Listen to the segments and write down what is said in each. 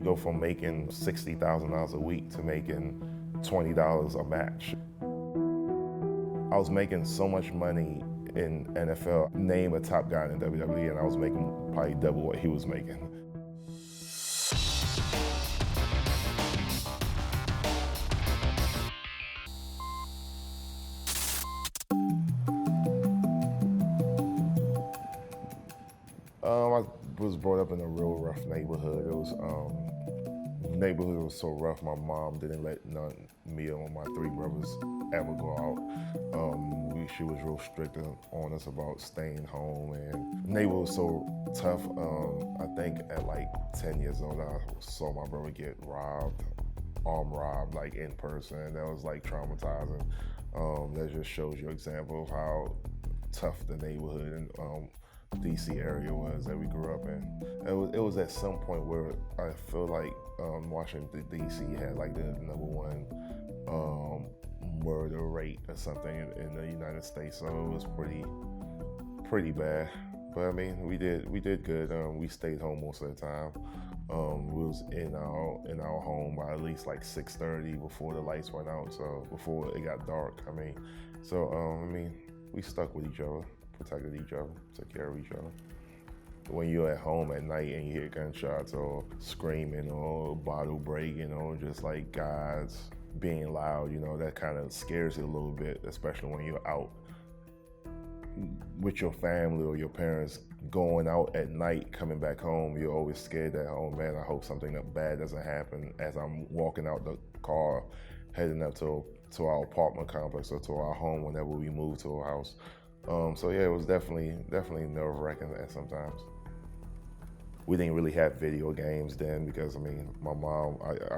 go from making $60,000 a week to making $20 a match. I was making so much money in NFL. Name a top guy in WWE, and I was making probably double what he was making. I was brought up in a real rough neighborhood. It was neighborhood was so rough. My mom didn't let me or my three brothers ever go out. She was real strict on us about staying home, and the neighborhood was so tough. I think at like 10 years old, I saw my brother get robbed, armed robbed, like in person. That was like traumatizing. That just shows you an example of how tough the neighborhood and DC area was that we grew up in. It was at some point where I feel like Washington DC had like the #1 murder rate or something in the United States, so it was pretty bad. But I mean, we did good. We stayed home most of the time. We was in our home by at least like 6:30 before the lights went out, so before it got dark. I mean, we stuck with each other, protected each other, took care of each other. When you're at home at night and you hear gunshots or screaming or bottle breaking or just like guys being loud, that kind of scares you a little bit, especially when you're out with your family or your parents going out at night, coming back home. You're always scared that, oh man, I hope something bad doesn't happen as I'm walking out the car, heading up to our apartment complex or to our home whenever we move to a house. So yeah, it was definitely nerve-wracking at sometimes. We didn't really have video games then because, I mean, my mom,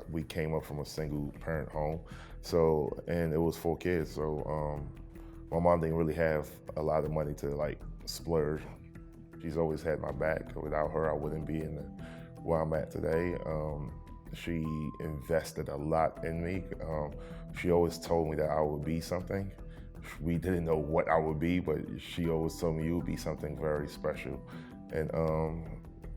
we came up from a single parent home, and it was 4 kids, so my mom didn't really have a lot of money to like splurge. She's always had my back. Without her, I wouldn't be where I'm at today. She invested a lot in me. She always told me that I would be something. We didn't know what I would be, but she always told me you would be something very special. And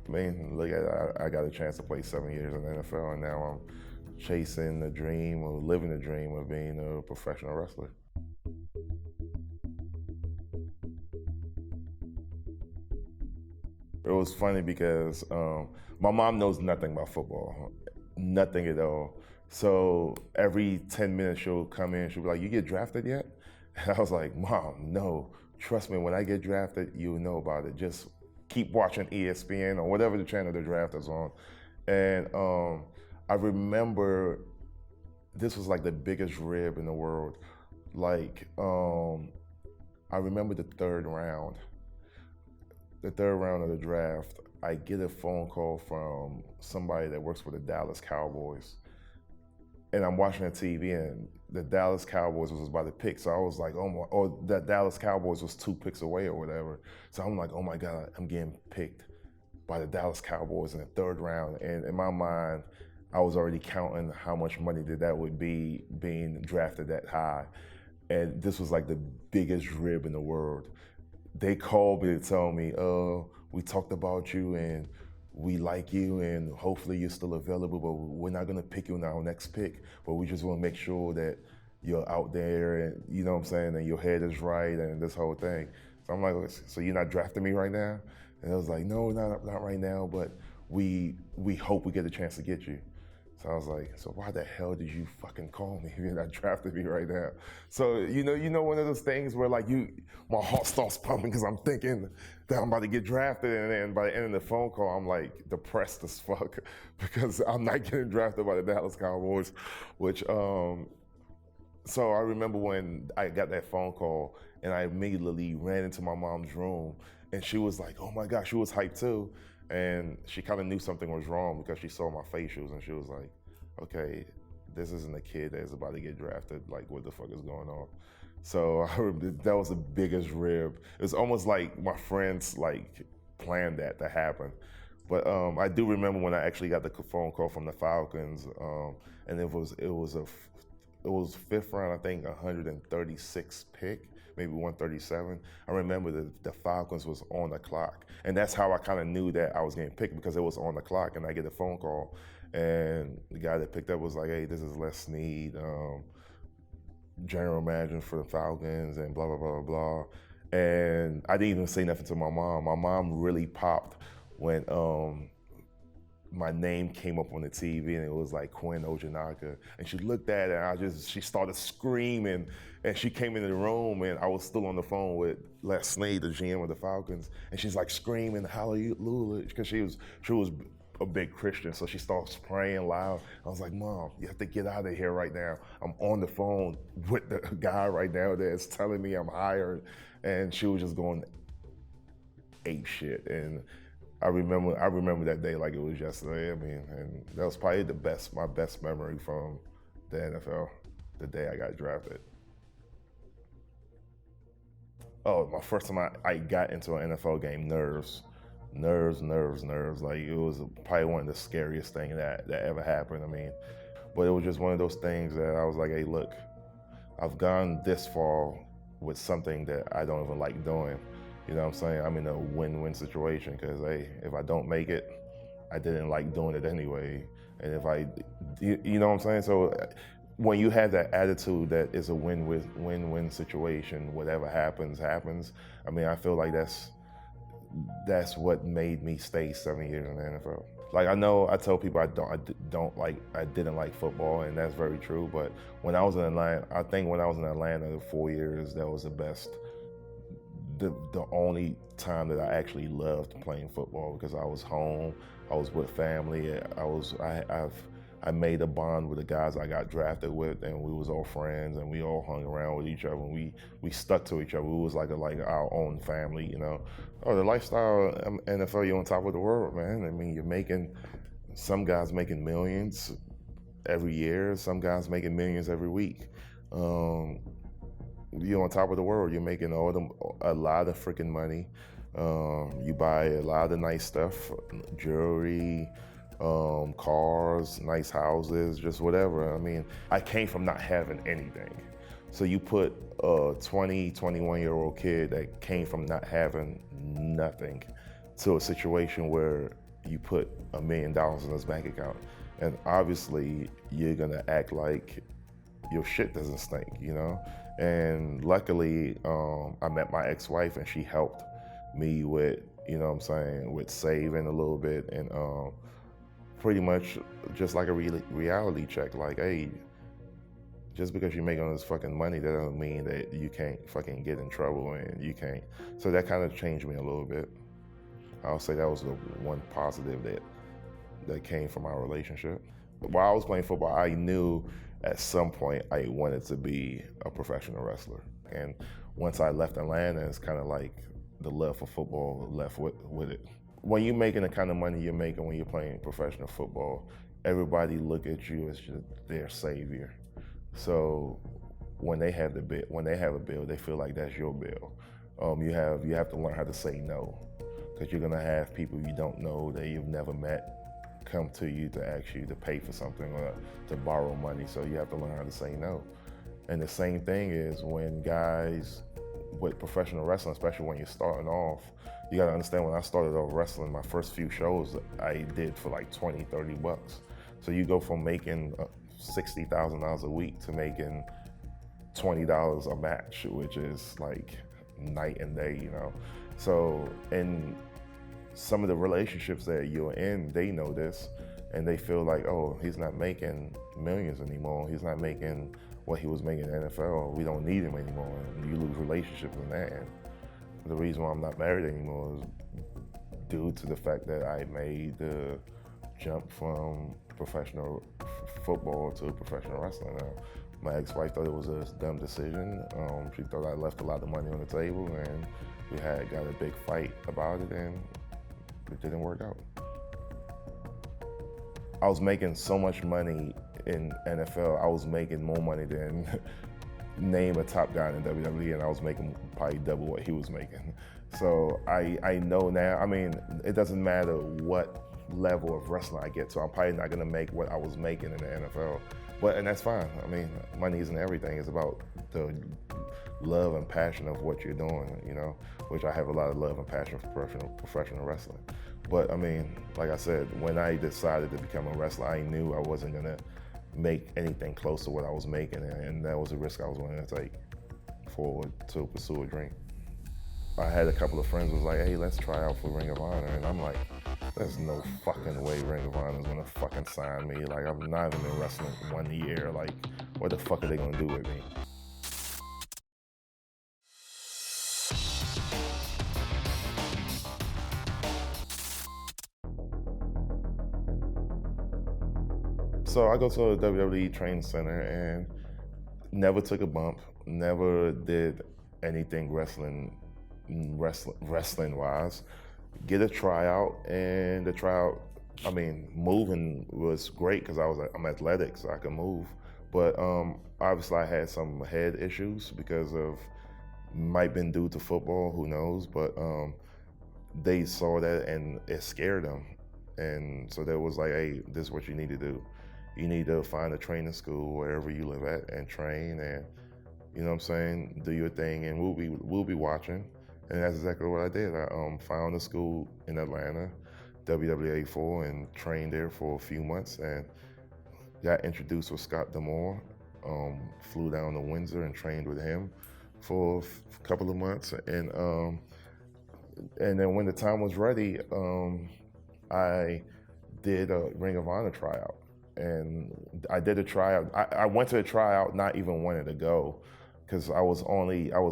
man, look at it, I got a chance to play 7 years in the NFL, and now I'm chasing the dream or living the dream of being a professional wrestler. It was funny because my mom knows nothing about football, nothing at all. So every 10 minutes she'll come in, she'll be like, "You get drafted yet?" And I was like, "Mom, no, trust me, when I get drafted, you'll know about it. Just keep watching ESPN or whatever the channel the draft is on." And I remember this was like the biggest rib in the world. Like, I remember the third round of the draft, I get a phone call from somebody that works for the Dallas Cowboys. And I'm watching the TV, and the Dallas Cowboys was about to pick. So I was like, that Dallas Cowboys was 2 picks away or whatever. So I'm like, oh my God, I'm getting picked by the Dallas Cowboys in the 3rd round. And in my mind, I was already counting how much money that would be being drafted that high. And this was like the biggest rib in the world. They called me to tell me, "Oh, we talked about you and we like you and hopefully you're still available, but we're not gonna pick you in our next pick, but we just wanna make sure that you're out there and, you know what I'm saying, and your head is right and this whole thing." So I'm like, "So you're not drafting me right now?" And I was like, "No, not right now, but we hope we get a chance to get you." So I was like, "So why the hell did you fucking call me if you're not drafting me right now?" So you know one of those things where like my heart starts pumping because I'm thinking that I'm about to get drafted, and then by the end of the phone call, I'm like depressed as fuck because I'm not getting drafted by the Dallas Cowboys, which so I remember when I got that phone call and I immediately ran into my mom's room, and she was like, "Oh my gosh," she was hyped too. And she kind of knew something was wrong because she saw my facials, and she was like, "Okay, this isn't a kid that is about to get drafted. Like, what the fuck is going on?" So that was the biggest rib. It was almost like my friends like planned that to happen. But I do remember when I actually got the phone call from the Falcons, and it was 5th round, I think, 136 pick. maybe 137. I remember the Falcons was on the clock. And that's how I kind of knew that I was getting picked, because it was on the clock, and I get a phone call. And the guy that picked up was like, hey, this is Les Snead, general manager for the Falcons, and blah, blah, blah, blah, blah. And I didn't even say nothing to my mom. My mom really popped when my name came up on the TV, and it was like Quinn Ojanaka. And she looked at it, and she started screaming. And she came into the room, and I was still on the phone with Les Snead, the GM of the Falcons. And she's like screaming, hallelujah, because she was a big Christian, so she starts praying loud. I was like, Mom, you have to get out of here right now. I'm on the phone with the guy right now that's telling me I'm hired. And she was just going ape shit. And I remember that day like it was yesterday. I mean, and that was probably my best memory from the NFL, the day I got drafted. Oh, my first time I got into an NFL game, nerves. Like, it was probably one of the scariest things that ever happened. I mean, but it was just one of those things that I was like, hey, look, I've gone this far with something that I don't even like doing. You know what I'm saying? I'm in a win-win situation, because, hey, if I don't make it, I didn't like doing it anyway. And if you know what I'm saying? So when you have that attitude that it's a win-win situation, whatever happens. I mean, I feel like that's what made me stay 7 years in the NFL. Like, I tell people I didn't like football, and that's very true. But when I was in Atlanta, I think when I was in Atlanta the 4 years, that was the best. The only time that I actually loved playing football, because I was home, I was with family. I made a bond with the guys I got drafted with, and we was all friends, and we all hung around with each other, and we stuck to each other. We was like our own family, you know. Oh, the lifestyle NFL, you're on top of the world, man. I mean, some guys making millions every year, some guys making millions every week. You're on top of the world. You're making a lot of freaking money. You buy a lot of nice stuff, jewelry, cars, nice houses, just whatever. I mean, I came from not having anything. So you put a 20, 21-year-old kid that came from not having nothing to a situation where you put $1 million in his bank account. And obviously, you're gonna act like your shit doesn't stink, you know? And luckily, I met my ex-wife, and she helped me with, you know what I'm saying, with saving a little bit, and pretty much just like a reality check. Like, hey, just because you're making all this fucking money, that doesn't mean that you can't fucking get in trouble, and you can't. So that kind of changed me a little bit. I'll say that was the one positive that came from our relationship. While I was playing football, I knew at some point I wanted to be a professional wrestler. And once I left Atlanta, it's kind of like the love for football left with it. When you're making the kind of money you're making when you're playing professional football, everybody look at you as just their savior. So when they have a bill, they feel like that's your bill. You have to learn how to say no, because you're gonna have people you don't know that you've never met come to you to ask you to pay for something or to borrow money. So you have to learn how to say no. And the same thing is when guys with professional wrestling, especially when you're starting off, you gotta understand, when I started off wrestling, my first few shows I did for like 20, 30 bucks. So you go from making $60,000 a week to making $20 a match, which is like night and day, you know? So, and some of the relationships that you're in, they know this, and they feel like, oh, he's not making millions anymore. He's not making what he was making in the NFL. We don't need him anymore. And you lose relationships in that. And the reason why I'm not married anymore is due to the fact that I made the jump from professional football to professional wrestling. My ex-wife thought it was a dumb decision. She thought I left a lot of money on the table, and we got a big fight about it, and it didn't work out. I was making so much money in NFL. I was making more money than name a top guy in WWE, and I was making probably double what he was making. So I know now, I mean, it doesn't matter what level of wrestling I get to. I'm probably not gonna make what I was making in the NFL, and that's fine. I mean, money isn't everything. It's about the love and passion of what you're doing, which I have a lot of love and passion for professional wrestling. But I mean, like I said, when I decided to become a wrestler, I knew I wasn't gonna make anything close to what I was making, and that was a risk I was willing to take forward to pursue a dream. I had a couple of friends who was like, hey, let's try out for Ring of Honor. And I'm like, there's no fucking way Ring of Honor is gonna fucking sign me. Like, I've not even been wrestling 1 year. Like, what the fuck are they gonna do with me? So I go to the WWE training center and never took a bump, never did anything wrestling wise. Get a tryout, and the tryout, I mean, moving was great because I'm athletic, so I can move. But obviously, I had some head issues because of might been due to football, who knows? But they saw that and it scared them, and so there was like, hey, this is what you need to do. You need to find a training school wherever you live at and train, and you know what I'm saying, do your thing, and we'll be watching. And that's exactly what I did. I found a school in Atlanta, WWA4, and trained there for a few months, and got introduced with Scott D'Amore. Flew down to Windsor and trained with him for a couple of months, and then when the time was ready, I did a Ring of Honor tryout. And I did a tryout. I went to the tryout not even wanting to go, because I was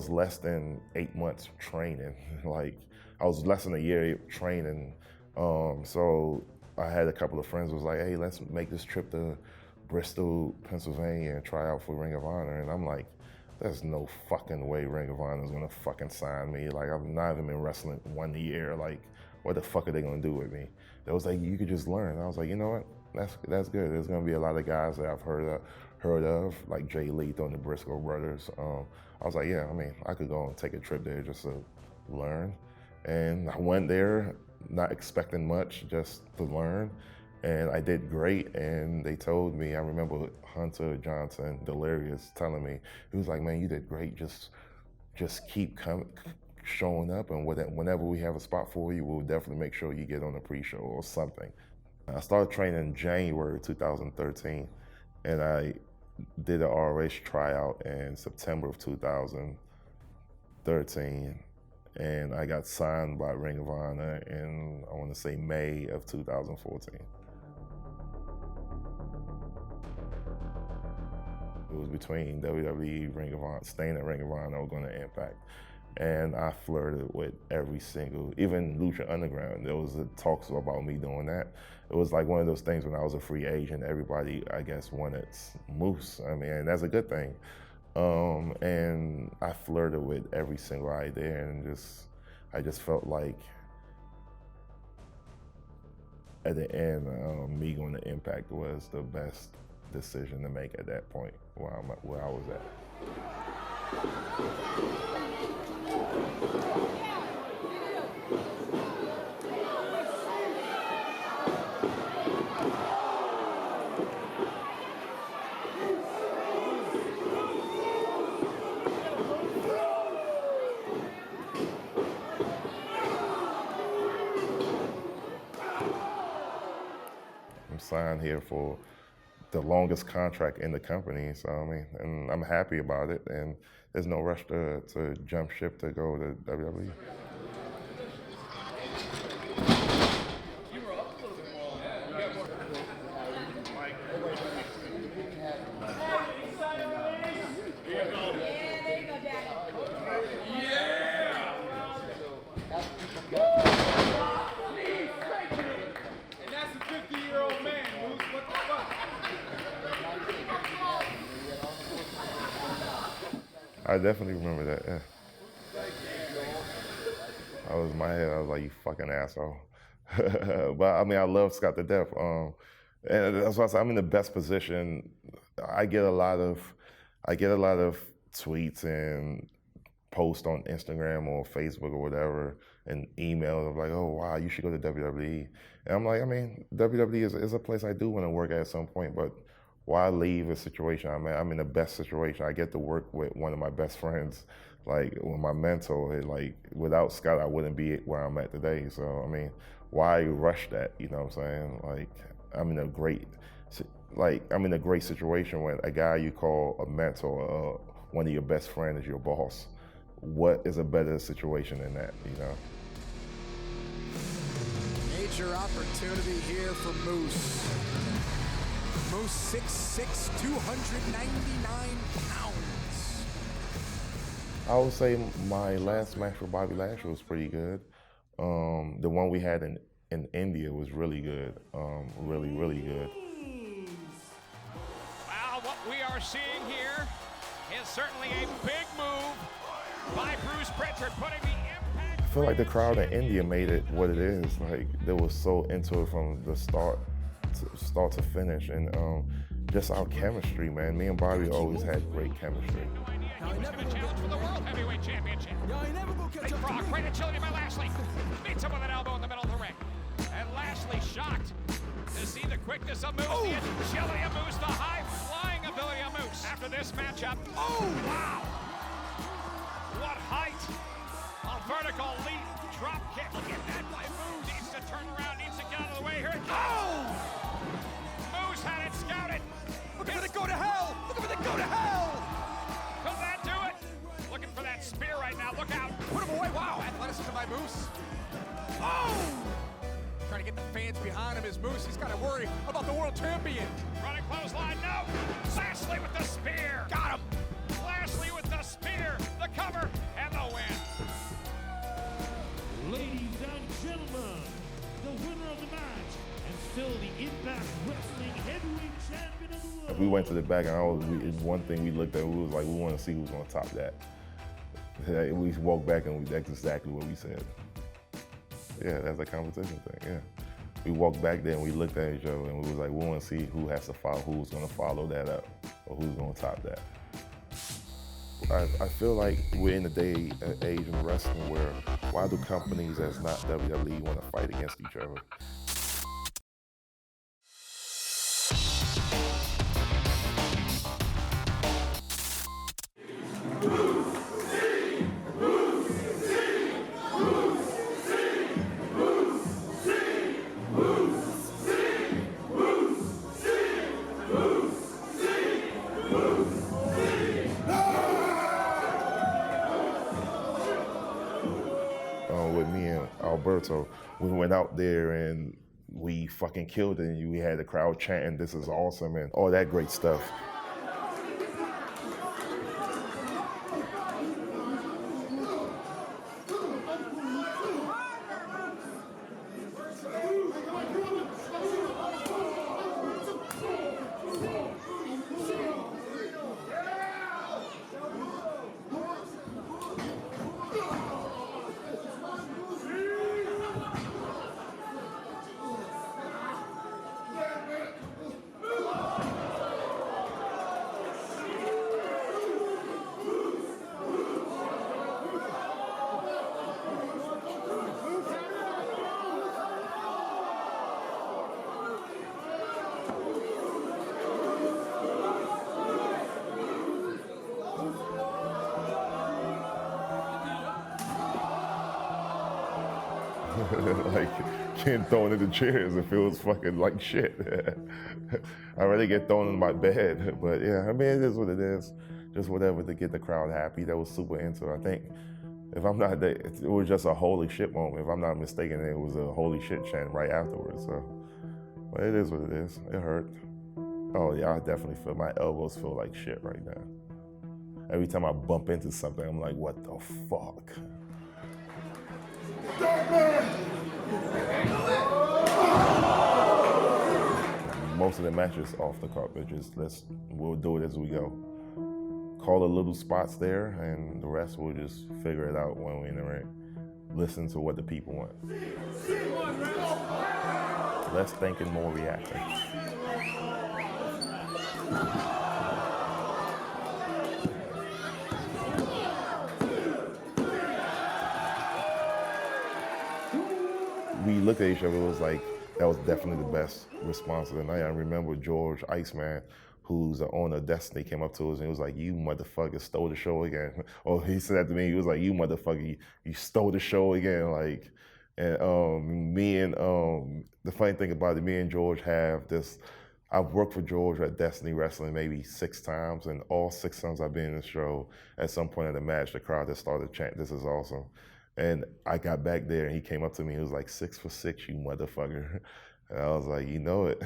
less than 8 months training. Like, I was less than a year training. So I had a couple of friends who was like, hey, let's make this trip to Bristol, Pennsylvania and try out for Ring of Honor. And I'm like, there's no fucking way Ring of Honor is gonna fucking sign me. Like, I've not even been wrestling 1 year. Like, what the fuck are they gonna do with me? They was like, you could just learn. I was like, you know what? That's good. There's gonna be a lot of guys that I've heard of, like Jay Lethal and the Briscoe brothers. I was like, yeah, I mean, I could go and take a trip there just to learn. And I went there not expecting much, just to learn. And I did great, and they told me, I remember Hunter Johnson, Delirious, telling me, he was like, man, you did great, just keep showing up, and whenever we have a spot for you, we'll definitely make sure you get on the pre-show or something. I started training in January 2013, and I did an RH tryout in September of 2013, and I got signed by Ring of Honor in, I want to say, May of 2014. It was between WWE, Ring of Honor, staying at Ring of Honor, or going to Impact. And I flirted with every single, even Lucha Underground. There was talks about me doing that. It was like one of those things when I was a free agent, everybody, I guess, wanted Moose. I mean, that's a good thing. And I flirted with every single idea, and I just felt like at the end, me going to Impact was the best decision to make at that point where I was at. I'm signed here for the longest contract in the company, so I mean, and I'm happy about it, and there's no rush to jump ship to go to WWE. I definitely remember that, yeah. I was in my head, I was like, you fucking asshole. But I mean, I love Scott to death. And that's why I said I'm in the best position. I get a lot of tweets and posts on Instagram or Facebook or whatever, and emails of like, oh wow, you should go to WWE. And I'm like, I mean, WWE is a place I do want to work at some point, but why leave a situation I'm in? I'm in the best situation. I get to work with one of my best friends, like with my mentor. Like without Scott, I wouldn't be where I'm at today. So I mean, why rush that? You know what I'm saying? Like I'm in a great, I'm in a great situation when a guy you call a mentor, one of your best friends is your boss. What is a better situation than that? You know. Major opportunity here for Moose. Moose 6'6", 299 pounds. I would say my last match for Bobby Lashley was pretty good. The one we had in India was really good. Really, really good. Well, what we are seeing here is certainly a big move by Bruce Pritchard, putting the impact. I feel like the crowd in India made it what it is. Like they were so into it from the start to finish, and just our chemistry, man. Me and Bobby always had great chemistry. He was going to challenge for the World Heavyweight Championship. Big frog, right agility by Lashley. Meets him with an elbow in the middle of the ring. And Lashley shocked to see the quickness of Moose, the agility of Moose, the high-flying ability of Moose. After this matchup, oh, wow! What height! A vertical leap, drop kick. Look at that by Moose. Needs to turn around, needs to get out of the way. Here it goes! Moose had it scouted. Looking for the go to hell! Looking for the go to hell! Could that do it? Looking for that spear right now. Look out. Put him away. Wow, athleticism by Moose. Oh! Trying to get the fans behind him is Moose. He's got to worry about the world champion. Running clothesline, no. Lashley with the spear. Got him. Lashley with the spear, the cover, and the win. Ladies and gentlemen, the winner of the match and still the Impact Wrestling Heavyweight Champion of the World. We went to the back, and one thing we looked at, we was like, we want to see who's going to top that. We walked back, and that's exactly what we said. Yeah, that's a competition thing, yeah. We walked back there and we looked at each other and we was like, we want to see who has to follow, who's going to follow that up, or who's going to top that. I feel like we're in the age of wrestling where why do companies that's not WWE want to fight against each other? With me and Alberto, we went out there and we fucking killed it. And we had the crowd chanting, "This is awesome," and all that great stuff. Like getting thrown into chairs, it feels fucking like shit. I'd rather get thrown in my bed, but yeah, I mean, it is what it is. Just whatever to get the crowd happy. That was super into it. I think, if I'm not, it was just a holy shit moment. If I'm not mistaken, it was a holy shit chant right afterwards. So, but it is what it is. It hurt. Oh yeah, I definitely feel my elbows feel like shit right now. Every time I bump into something, I'm like, what the fuck? Most of the matches off the carpet, we'll do it as we go. Call the little spots there, and the rest we'll just figure it out when we're in the ring. Listen to what the people want. Less thinking, more reacting. We looked at each other, it was like, that was definitely the best response of the night. I remember George Iceman, who's the owner of Destiny, came up to us and he was like, "You motherfucker stole the show again." Or he said that to me. He was like, "You motherfucker, you stole the show again." Like, and the funny thing about it, me and George have this. I've worked for George at Destiny Wrestling maybe 6 times, and all 6 times I've been in the show, at some point in the match, the crowd has started chanting, "This is awesome." And I got back there, and he came up to me. He was like, "6 for 6, you motherfucker." And I was like, "You know it."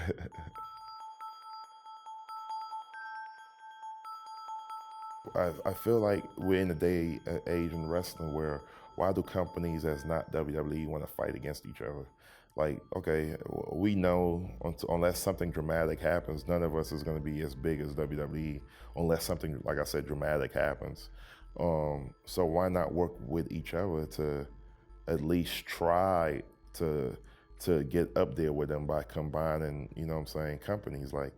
I feel like we're in the age in wrestling where why do companies that's not WWE want to fight against each other? Like, okay, we know unless something dramatic happens, none of us is going to be as big as WWE unless something, like I said, dramatic happens. So why not work with each other to at least try to get up there with them by combining, you know what I'm saying, companies? Like,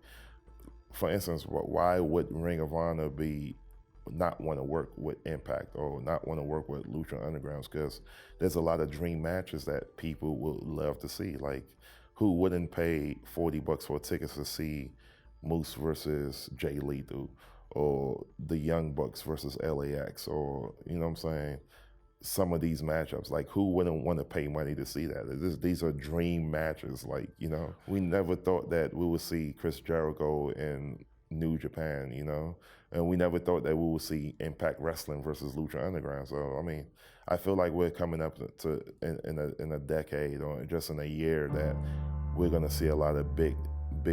for instance, why would Ring of Honor not want to work with Impact or not want to work with Lucha Undergrounds? Because there's a lot of dream matches that people would love to see. Like, who wouldn't pay $40 for tickets to see Moose versus Jay Lethal, or the Young Bucks versus LAX, or, you know what I'm saying, some of these matchups? Like, who wouldn't want to pay money to see that? These are dream matches. Like, you know, we never thought that we would see Chris Jericho in New Japan, you know, and we never thought that we would see Impact Wrestling versus Lucha Underground. So, I mean, I feel like we're coming up to in a decade or just in a year that we're gonna see a lot of big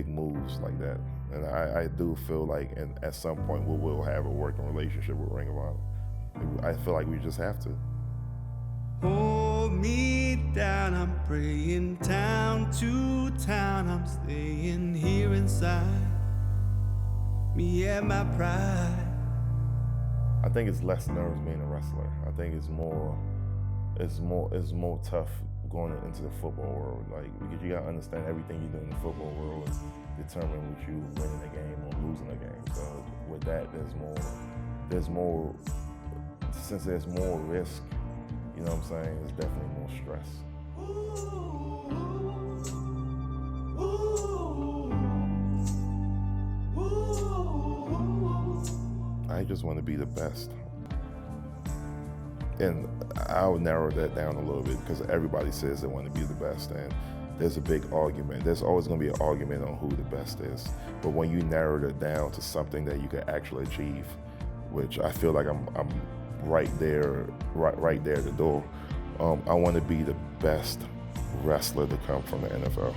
moves like that. And I do feel like, and at some point we will have a working relationship with Ring of Honor. I feel like we just have to. Hold me down, I'm praying town to town, I'm staying here inside me and my pride. I think it's less nerves being a wrestler. I think it's more tough going into the football world. Like, because you gotta understand everything you do in the football world is determined with you winning a game or losing a game. So with that, since there's more risk, you know what I'm saying, there's definitely more stress. I just want to be the best. And I'll narrow that down a little bit because everybody says they want to be the best, and there's a big argument. There's always going to be an argument on who the best is. But when you narrow it down to something that you can actually achieve, which I feel like I'm right there at the door. I want to be the best wrestler to come from the NFL.